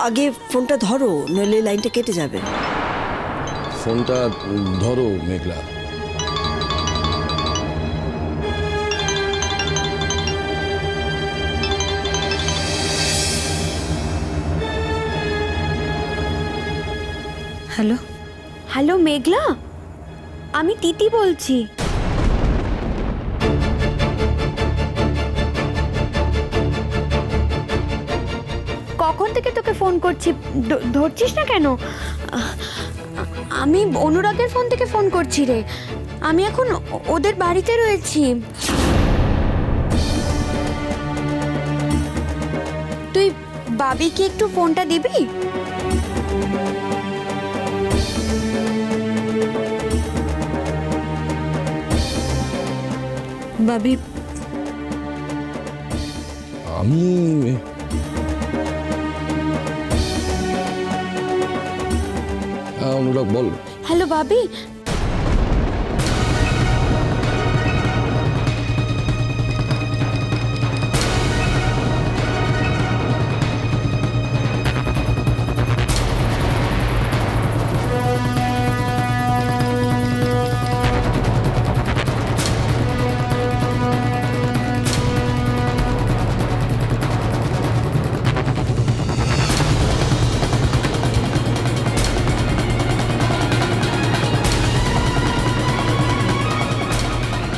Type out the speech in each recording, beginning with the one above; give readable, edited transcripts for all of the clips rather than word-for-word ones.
আগে ফোনটা ধরো, নইলে লাইনটা কেটে যাবে। ফোনটা ধরো মেঘলা। হ্যালো হ্যালো মেঘলা, আমি তিতি বলছি। কখন থেকে তোকে ফোন করছি, ধরছিস না কেন? আমি অনুরাগের ফোন থেকে ফোন করছি রে। আমি এখন ওদের বাড়িতে রয়েছি। তুই বাবিকে একটু ফোনটা দিবি? বাবি, আমি অনুরাগ বল। হ্যালো বাবি,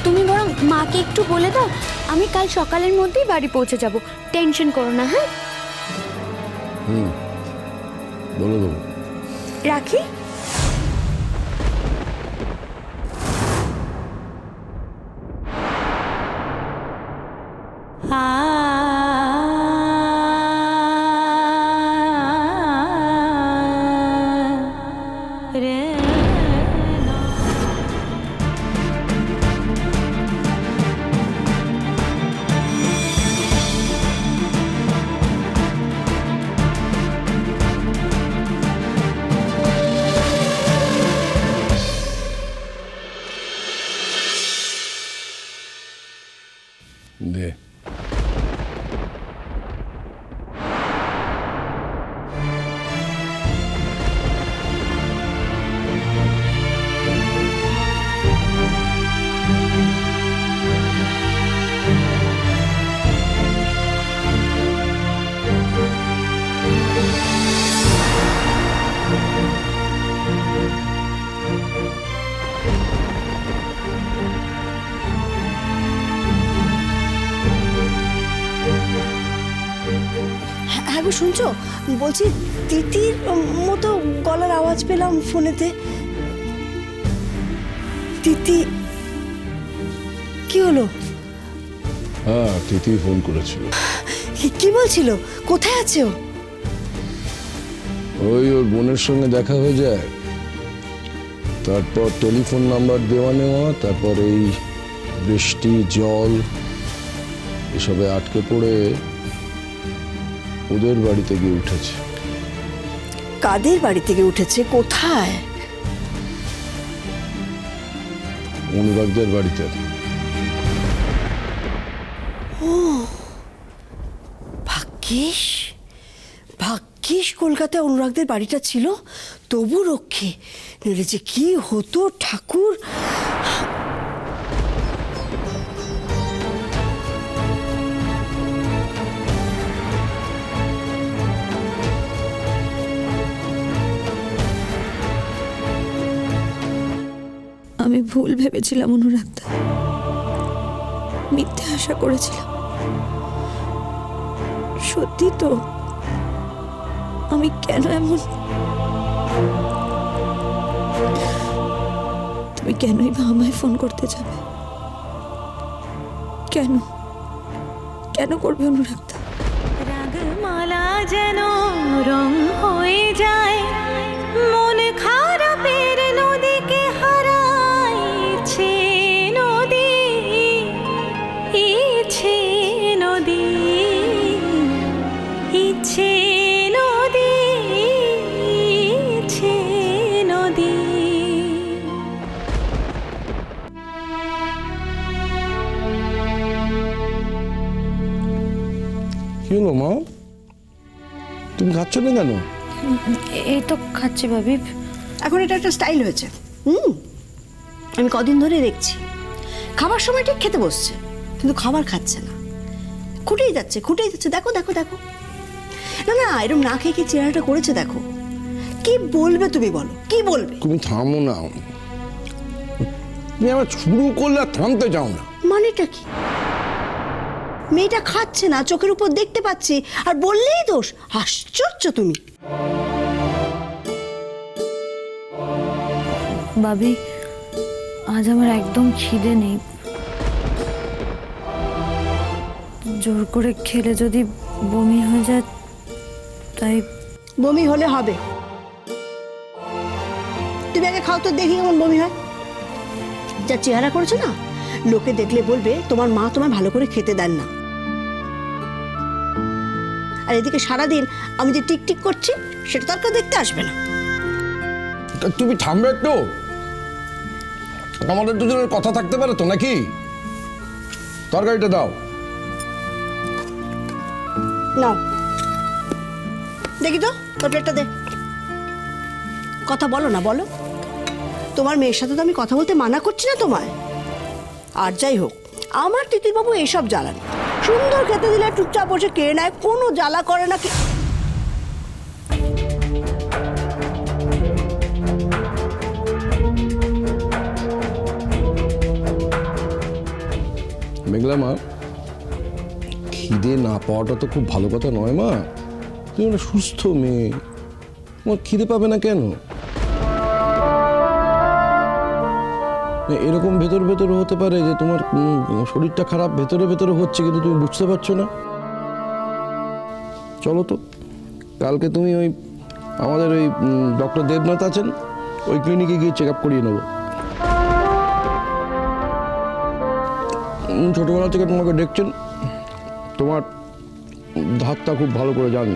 তুমি বরং মাকে একটু বলে দাও, আমি কাল সকালের মধ্যেই বাড়ি পৌঁছে যাব। টেনশন করো না, হ্যাঁ? বলে দেবো। রাখি। দে। হ্যাঁ গো, শুনছো? বলছি তিতির মতো গলার আওয়াজ পেলাম ফোনেতে। তিতি, কি হলো? হ্যাঁ, তিথি ফোন করেছিল। কি বলছিল? কোথায় আছে ও? ওই ওর বোনের সঙ্গে দেখা হয়ে যায়, তারপর টেলিফোন নাম্বার দেওয়া নেওয়া, তারপর এই বৃষ্টি জল এসবে আটকে পড়ে ওদের বাড়িতে গিয়ে উঠেছে। কাদের বাড়ি থেকে উঠেছে? কোথায়? অনুরাগদের বাড়িতে। ভাগ্যিস ভাগ্যিস কলকাতায় অনুরাগদের বাড়িটা ছিল, তবু রক্ষে, নইলে যে কি হতো ঠাকুর। আমি ভুল ভেবেছিলাম অনুরাগদা, মিথ্যে আশা করেছিলাম। সত্যি তো, আমি কেন এমন? তুমি কেনই বা আমায় ফোন করতে যাবে? কেন কেন করবে অনুরাগদা? রাগমালা যেন রং হয়ে যায়, মন খারাপের নদীকে হারাইছে নদী, ইচ্ছে নদী, ইচ্ছে নদী, ইচ্ছে নদী। তুমি খাচ্ছ না কেন? এই তো খাচ্ছি ভাবি। এখন এটা একটা স্টাইল হয়েছে। আমি কদিন ধরে দেখছি খাবার সময় ঠিক খেতে বসছে, কিন্তু খাবার খাচ্ছে না, খুঁটেই যাচ্ছে। দেখো দেখো দেখো, না না, এরকম না খেয়ে কি চেহারাটা করেছে দেখো। কি বলবে তুমি, বলো কি বলবে? তুমি থামো না, তুমি আবার শুরু করলে আর থামতে চাও না। মানেটা কি? মেয়েটা খাচ্ছে না, চোখের উপর দেখতে পাচ্ছি, আর বললেই দোষ। আশ্চর্য তুমি। ভাবি, আজ আমার একদম খিদে নেই। জোর করে খেলে যদি বমি হয়ে যায়, তাই। বমি হলে হবে, তুমি আগে খাও তো দেখি কেমন বমি হয়। যা চেহারা করেছো না, লোকে দেখলে বলবে তোমার মা তোমায় ভালো করে খেতে দেন না। আর এদিকে সারাদিন আমি যে টিকটিক করছি সেটা তো আর কেউ দেখতে আসবে না। তা তুমি থামবে একটু? আমাদের দুজনের কথা থাকতে পারে তো নাকি? তরকারিটা দাও। নাও দেখি তো, তোর প্লেটটা দে। কথা বলো না, বলো। তোমার মেয়ের সাথে তো আমি কথা বলতে মানা করছি না তোমায়। আর যাই হোক, আমার তিতিরবাবু এইসব জ্বালান, সুন্দর খেতে দিলে চুপচাপ বসে কে নেয়, কোনো জ্বালা করে না। মেঘলা মা, খিদে না পাওয়াটা তো খুব ভালো কথা নয় মা। তুমি একটা সুস্থ মেয়ে, তোমার খিদে পাবে না কেন? এরকম ভেতর ভেতর হতে পারে যে তোমার শরীরটা খারাপ ভেতরে ভেতরে হচ্ছে, কিন্তু তুমি বুঝতে পারছো না। চলো তো, কালকে তুমি ওই আমাদের ওই ডক্টর দেবনাথ আছেন, ওই ক্লিনিকে গিয়ে চেক আপ করিয়ে নেবো। ছোটবেলা থেকে তোমাকে দেখছেন, তোমার ধাতটা খুব ভালো করে জানি।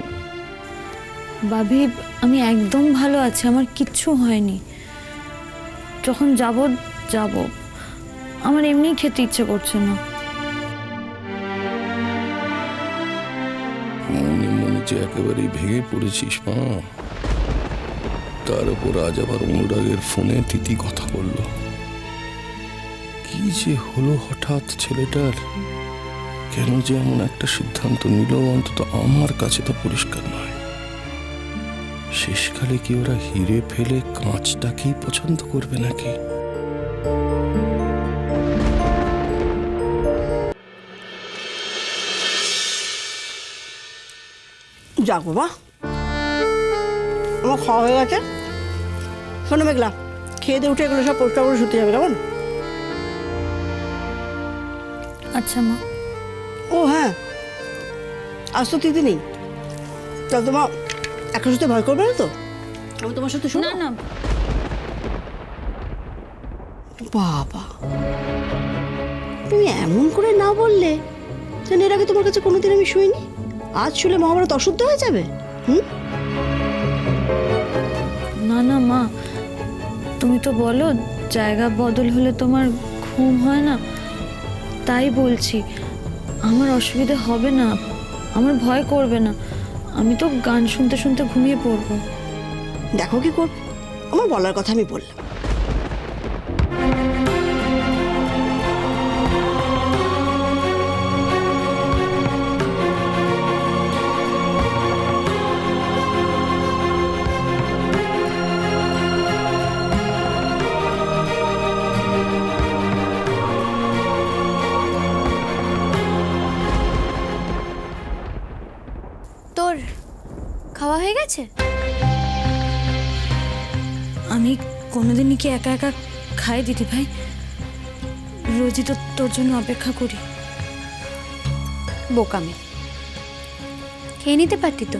ভাবি, আমি একদম ভালো আছি, আমার কিচ্ছু হয়নি। যখন যাব আমার এমনি খেতে ইচ্ছে করছে না। মনে মনে যে একেবারেই ভেঙে পড়েছিস মা। তার উপর আজ আবার অনুরাগের ফোনে তিথি কথা বললো। কি যে হলো হঠাৎ ছেলেটার, কেন যে এমন একটা সিদ্ধান্ত নিল, অন্তত আমার কাছে তো পরিষ্কার নয়। শেষকালে কি ওরা হিরে ফেলে কাঁচটাকেই পছন্দ করবে নাকি? যাক বাবা, আমার খাওয়া হয়ে গেছে। শোনো মেঘলা, খেয়ে দিয়ে উঠে এগুলো সব পরিষ্কার করে শুতে যাবে, কেমন? আচ্ছা মা। ও হ্যাঁ, আজ তো তিথি নেই, তাহলে তোমার একা শুতে ভয় করবে না তো? আমি তোমার সাথে শুনো। না না বাবা, তুমি এমন করে না বললে, যেন এর আগে তোমার কাছে কোনোদিন আমি শুইনি। আজ শুলে মহাভারত অশুদ্ধ হয়ে যাবে। না না মা, তুমি তো বলো জায়গা বদল হলে তোমার ঘুম হয় না, তাই বলছি। আমার অসুবিধা হবে না, আমার ভয় করবে না। আমি তো গান শুনতে শুনতে ঘুমিয়ে পড়বো। দেখো কি করবে, আমার বলার কথা আমি বললাম। তোর খাওয়া হয়ে গেছে? আমি কোনোদিনই কি একা একা খাই দিদি ভাই? রোজই তো তোর জন্য অপেক্ষা করি। বোকামে, খেয়ে নিতে পারতি তো।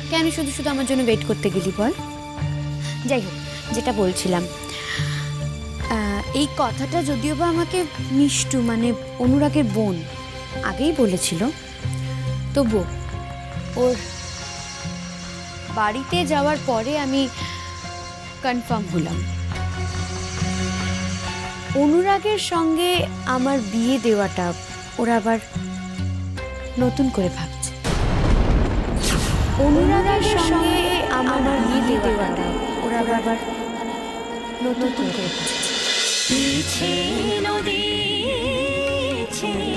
কেন শুধু শুধু আমার জন্য ওয়েট করতে গেলি বল? যাই হোক, যেটা বলছিলাম, এই কথাটা যদিও বা আমাকে মিষ্টু মানে অনুরাগের বোন আগেই বলেছিল, তবুও ওর বাড়িতে যাওয়ার পরে আমি কনফার্ম হলাম অনুরাগের সঙ্গে আমার বিয়ে দেওয়াটা ওরা আবার নতুন করে ভাবছে। অনুরাগের সঙ্গে আমার বিয়ে দেওয়াটা ওরা আবার নতুন করে পিছে নদী ছে